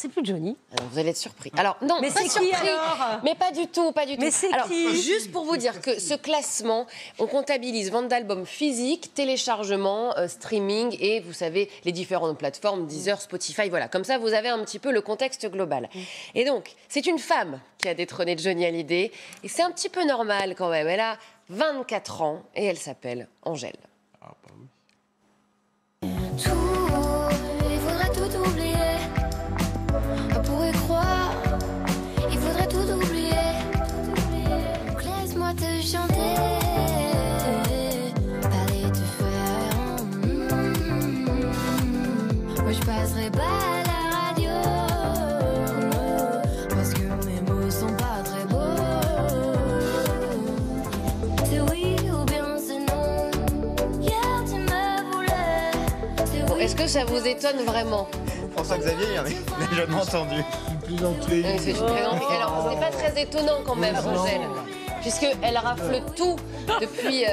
c'est plus Johnny. Alors, vous allez être surpris. Alors, non, mais pas c'est surpris, qui alors? mais pas du tout, pas du tout. Mais c'est alors, qui? juste pour vous dire que ce classement, on comptabilise vente d'albums physiques, téléchargement, streaming et, vous savez, les différentes plateformes, Deezer, Spotify, voilà. Comme ça, vous avez un petit peu le contexte global. Et donc, c'est une femme qui a détrôné Johnny Hallyday. Et c'est un petit peu normal quand même. Elle a 24 ans et elle s'appelle Angèle. Ah, bah oui. Il faudrait tout oublier. On pourrait croire, il faudrait tout oublier. Donc laisse-moi te chanter, parler te faire. Moi je passerai pas à la radio, parce que mes mots sont pas très beaux. C'est oui ou bien c'est non. Hier tu me voulais. Bon, est-ce que ça vous étonne vraiment? François-Xavier, il n'a jamais entendu. C'est une plaisanterie. Alors, c'est pas très étonnant quand même, Angèle, puisqu'elle rafle tout depuis,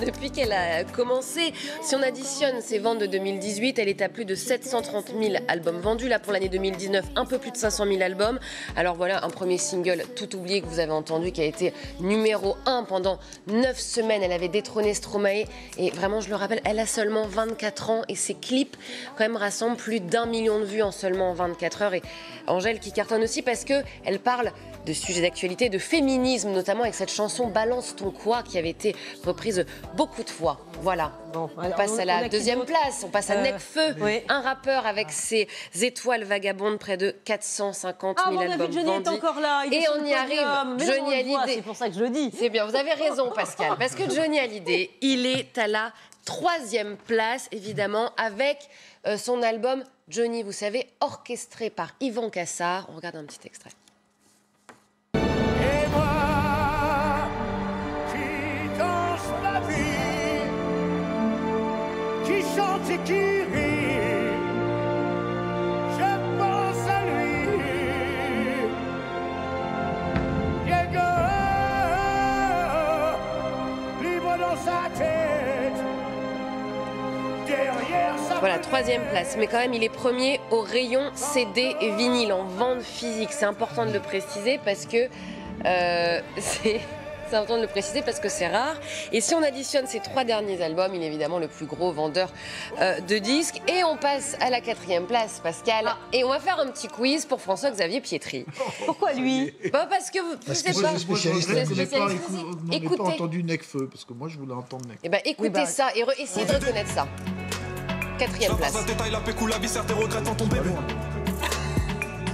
depuis qu'elle a commencé. Si on additionne ses ventes de 2018, elle est à plus de 730 000 albums vendus. Là, pour l'année 2019, un peu plus de 500 000 albums. Alors voilà, un premier single, Tout oublié, que vous avez entendu, qui a été numéro 1 pendant 9 semaines. Elle avait détrôné Stromae. Et vraiment, je le rappelle, elle a seulement 24 ans. Et ses clips, quand même, rassemblent plus d'1 million de vues en seulement 24 heures. Et Angèle qui cartonne aussi parce qu'elle parle de sujets d'actualité, de féminisme, notamment avec cette chanson Balance ton quoi, qui avait été reprise beaucoup de fois. Voilà. Bon, on passe à la deuxième place, on passe à Necfeu, oui. un rappeur avec ses étoiles vagabondes, près de 450 000 albums Johnny vendus. est encore là. Et on y arrive, Johnny Hallyday. C'est pour ça que je le dis. C'est bien, vous avez raison Pascal, parce que Johnny Hallyday, il est à la 3e place, évidemment, avec son album Johnny, vous savez, orchestré par Yvan Cassar. On regarde un petit extrait. Et moi, qui danse la vie, qui chante et qui rit, je pense à lui. Diego, libre dans sa tête, derrière sa... Voilà, 3e place. Mais quand même, il est premier au rayon CD et vinyle en vente physique. C'est important de le préciser parce que c'est important de le préciser parce que c'est rare. Et si on additionne ces 3 derniers albums, il est évidemment le plus gros vendeur de disques. Et on passe à la 4e place, Pascal. Et on va faire un petit quiz pour François-Xavier Pietri. Pourquoi lui? Bah parce que je sais pas. Spécialiste, on n'a Écoutez. pas entendu Necfeu, parce que moi je voulais entendre Necfeu. Eh ben, écoutez ça et essayez de reconnaître ça. 4e place. La pécou, la vie, tes regrets dans ton bébé.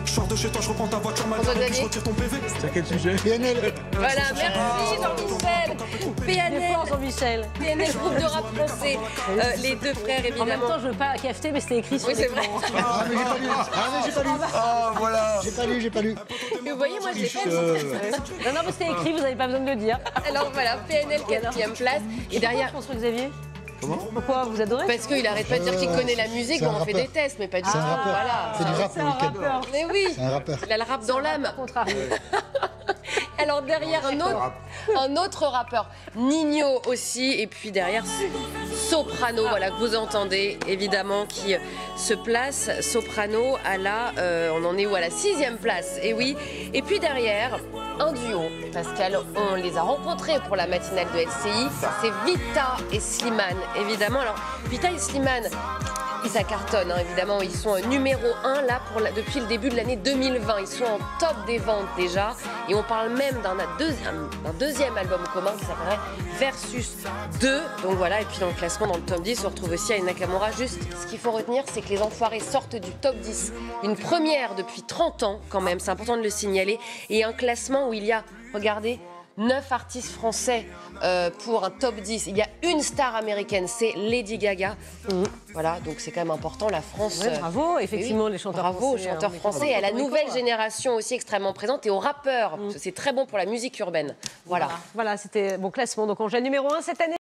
Je sors de chez toi, je reprends ta voiture, ma François-Xavier. je retire ton PV. C'est à quel sujet? PNL. Voilà, merci Jean-Michel. PNL, Jean-Michel. PNL, groupe de rap français. Les deux frères, En même évidemment. temps, je veux pas cafeter, mais c'était écrit sur Oui, c'est vrai. l'écran. Ah, mais j'ai pas lu. Ah, mais j'ai pas lu. Oh, voilà. J'ai pas lu. Et vous voyez, moi, j'ai fait. Non, mais c'était écrit, vous n'avez pas besoin de le dire. Alors voilà, PNL, 4e place. Et derrière, François-Xavier. Comment? Pourquoi vous adorez? parce qu'il arrête pas de dire qu'il connaît la musique, c'est mais un on fait rappeur. des tests, mais pas du tout. C'est un rappeur. Voilà. C'est du rap C'est le un week-end. rappeur. Mais oui, C'est un rappeur. il a le rap dans l'âme. Contrarié. Alors derrière un autre rappeur, Nino aussi, et puis derrière Soprano, voilà que vous entendez évidemment, qui se place. Soprano à la, on en est où, à la 6e place, et oui. Et puis derrière un duo, Pascal, on les a rencontrés pour la matinale de LCI, c'est Vita et Slimane, évidemment. Alors Vita et Slimane, ça cartonne, hein, évidemment. Ils sont numéro 1 là depuis le début de l'année 2020. Ils sont en top des ventes déjà. Et on parle même d'un deuxième album commun qui s'appellerait Versus 2. Donc voilà, et puis dans le classement, dans le top 10, on retrouve aussi Aya Nakamura. Juste, ce qu'il faut retenir, c'est que les Enfoirés sortent du top 10. Une première depuis 30 ans quand même, c'est important de le signaler. Et un classement où il y a, regardez, 9 artistes français pour un top 10. Il y a une star américaine, c'est Lady Gaga. Voilà, donc c'est quand même important, la France. Ouais, bravo, effectivement, les chanteurs bravo français. aux chanteurs français et à la nouvelle génération aussi extrêmement présente et aux rappeurs. C'est très bon pour la musique urbaine. Voilà. Voilà, c'était bon classement. Donc Angèle numéro 1 cette année.